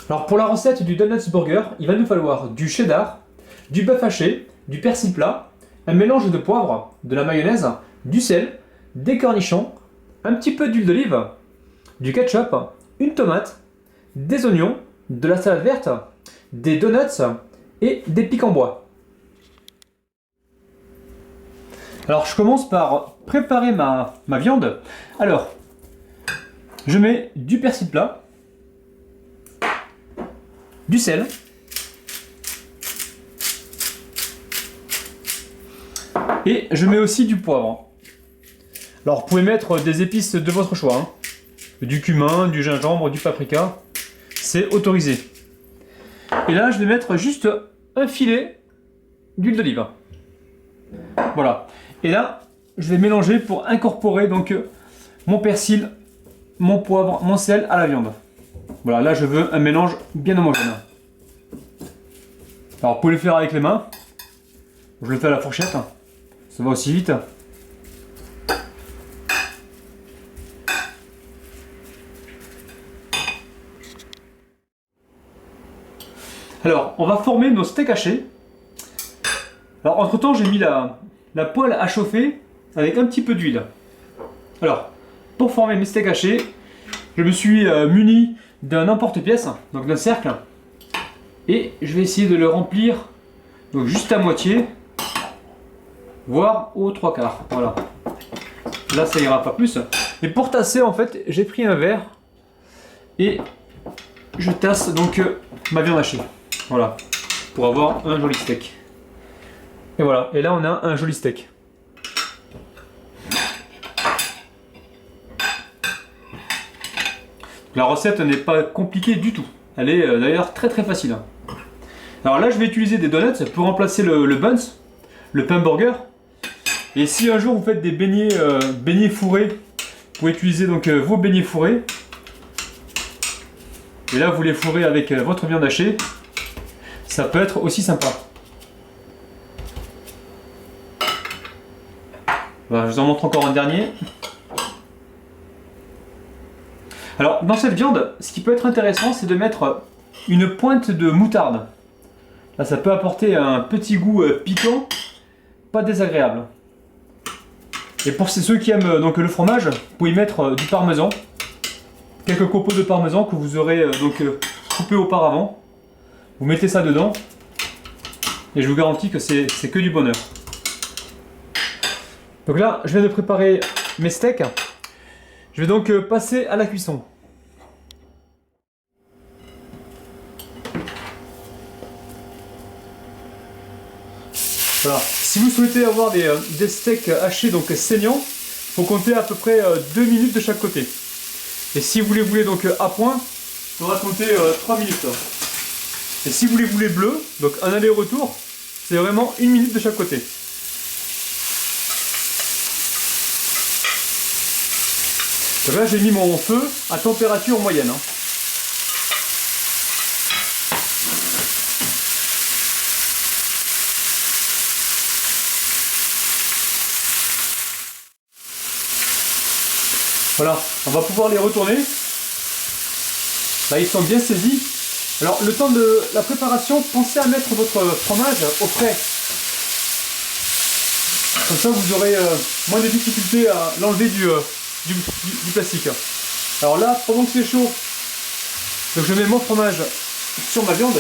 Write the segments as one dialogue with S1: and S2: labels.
S1: Alors pour la recette du Donuts Burger, il va nous falloir du cheddar, du bœuf haché, du persil plat, un mélange de poivre, de la mayonnaise, du sel, des cornichons, un petit peu d'huile d'olive, du ketchup, une tomate, des oignons, de la salade verte, des donuts et des pics en bois. Alors je commence par préparer ma viande. Alors, je mets du persil plat, du sel, et je mets aussi du poivre. Alors vous pouvez mettre des épices de votre choix, hein. Du cumin, du gingembre, du paprika, c'est autorisé. Et là je vais mettre juste un filet d'huile d'olive. Voilà. Et là je vais mélanger pour incorporer donc mon persil, mon poivre, mon sel à la viande. Voilà, là je veux un mélange bien homogène. Alors vous pouvez le faire avec les mains. Je le fais à la fourchette. Ça va aussi vite. Alors, on va former nos steaks hachés. Alors, entre temps, j'ai mis la poêle à chauffer avec un petit peu d'huile. Alors, pour former mes steaks hachés, je me suis muni d'un emporte-pièce, donc d'un cercle. Et je vais essayer de le remplir donc juste à moitié, voire aux trois quarts. Voilà. Là, ça ira pas plus. Et pour tasser, en fait, j'ai pris un verre et je tasse donc ma viande hachée. Voilà, pour avoir un joli steak. Et voilà, et là on a un joli steak. La recette n'est pas compliquée du tout. Elle est d'ailleurs très facile. Alors là je vais utiliser des donuts pour remplacer le buns, le pain burger. Et si un jour vous faites des beignets fourrés, vous pouvez utiliser donc vos beignets fourrés. Et là vous les fourrez avec votre viande hachée. Ça peut être aussi sympa. Voilà, je vous en montre encore un dernier. Alors, dans cette viande, ce qui peut être intéressant, c'est de mettre une pointe de moutarde. Là, ça peut apporter un petit goût piquant, pas désagréable. Et pour ceux qui aiment donc le fromage, vous pouvez mettre du parmesan. Quelques copeaux de parmesan que vous aurez donc coupé auparavant. Vous mettez ça dedans et je vous garantis que c'est que du bonheur. Donc là, je viens de préparer mes steaks. Je vais donc passer à la cuisson. Voilà. Si vous souhaitez avoir des steaks hachés donc saignants, il faut compter à peu près 2 minutes de chaque côté. Et si vous les voulez donc à point, il faudra compter 3 minutes. Et si vous les voulez bleus, donc un aller-retour, c'est vraiment 1 minute de chaque côté. Donc là j'ai mis mon feu à température moyenne. Voilà, on va pouvoir les retourner. Là ils sont bien saisis. Alors le temps de la préparation, pensez à mettre votre fromage au frais. Comme ça vous aurez moins de difficultés à l'enlever du plastique. Alors là, pendant que c'est chaud, donc je mets mon fromage sur ma viande.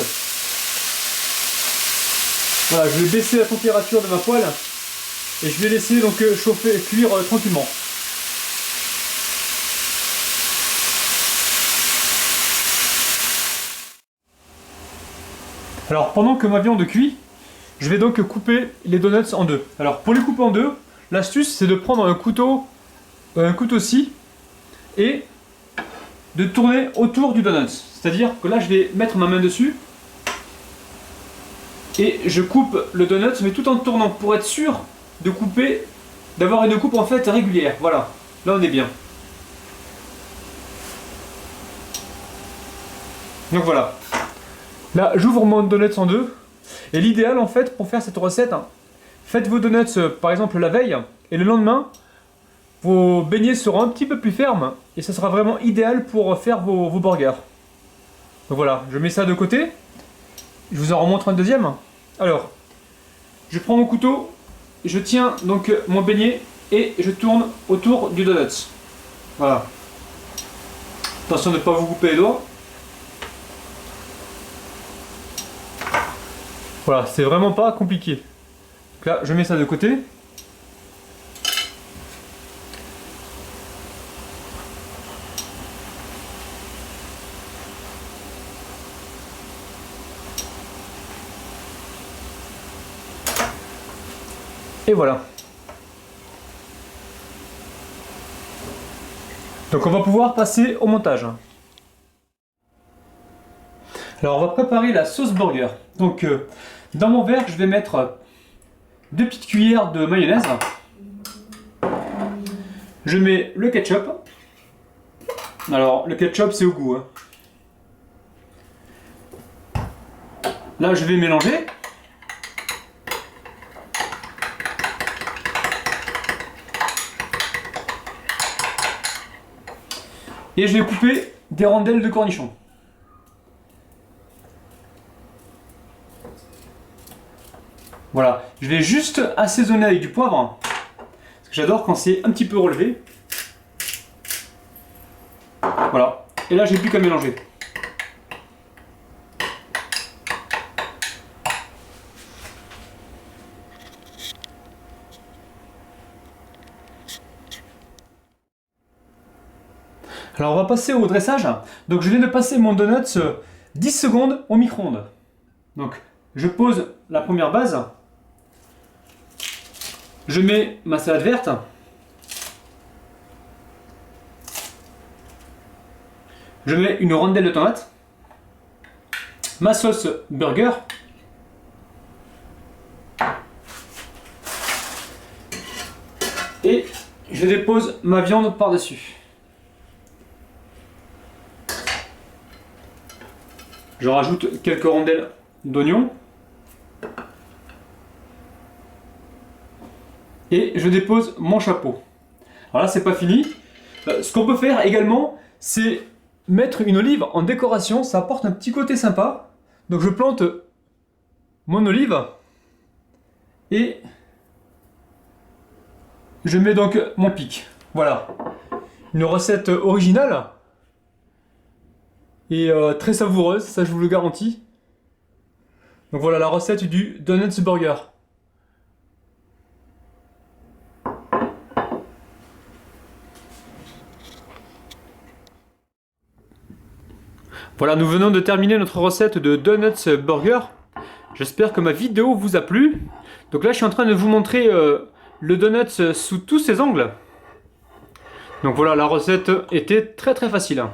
S1: Voilà, je vais baisser la température de ma poêle et je vais laisser donc chauffer et cuire tranquillement. Alors pendant que ma viande cuit, je vais donc couper les donuts en deux. Alors pour les couper en deux, l'astuce c'est de prendre un couteau-ci et de tourner autour du donut. C'est-à-dire que là je vais mettre ma main dessus et je coupe le donut mais tout en tournant pour être sûr de couper, d'avoir une coupe en fait régulière. Voilà, là on est bien. Donc voilà. Là, j'ouvre mon donut en deux. Et l'idéal, en fait, pour faire cette recette, faites vos donuts, par exemple, la veille. Et le lendemain, vos beignets seront un petit peu plus fermes. Et ça sera vraiment idéal pour faire vos burgers. Donc voilà, je mets ça de côté. Je vous en remontre un deuxième. Alors, je prends mon couteau, je tiens donc mon beignet et je tourne autour du donut. Voilà. Attention de ne pas vous couper les doigts. Voilà, c'est vraiment pas compliqué. Donc là, je mets ça de côté. Et voilà. Donc on va pouvoir passer au montage. Alors on va préparer la sauce burger. Donc dans mon verre, je vais mettre 2 petites cuillères de mayonnaise. Je mets le ketchup. Alors le ketchup c'est au goût, hein. Là je vais mélanger. Et je vais couper des rondelles de cornichons. Voilà, je vais juste assaisonner avec du poivre. Parce que j'adore quand c'est un petit peu relevé. Voilà, et là j'ai plus qu'à mélanger. Alors on va passer au dressage. Donc je viens de passer mon donut 10 secondes au micro-ondes. Donc je pose la première base. Je mets ma salade verte. Je mets une rondelle de tomate. Ma sauce burger. Et je dépose ma viande par-dessus. Je rajoute quelques rondelles d'oignon. Et je dépose mon chapeau. Alors là, c'est pas fini. Ce qu'on peut faire également, c'est mettre une olive en décoration. Ça apporte un petit côté sympa. Donc je plante mon olive. Et je mets donc mon pic. Voilà. Une recette originale. Et très savoureuse, ça je vous le garantis. Donc voilà la recette du Donuts Burger. Voilà, nous venons de terminer notre recette de Donuts Burger. J'espère que ma vidéo vous a plu. Donc là je suis en train de vous montrer le donut sous tous ses angles. Donc voilà, la recette était très facile.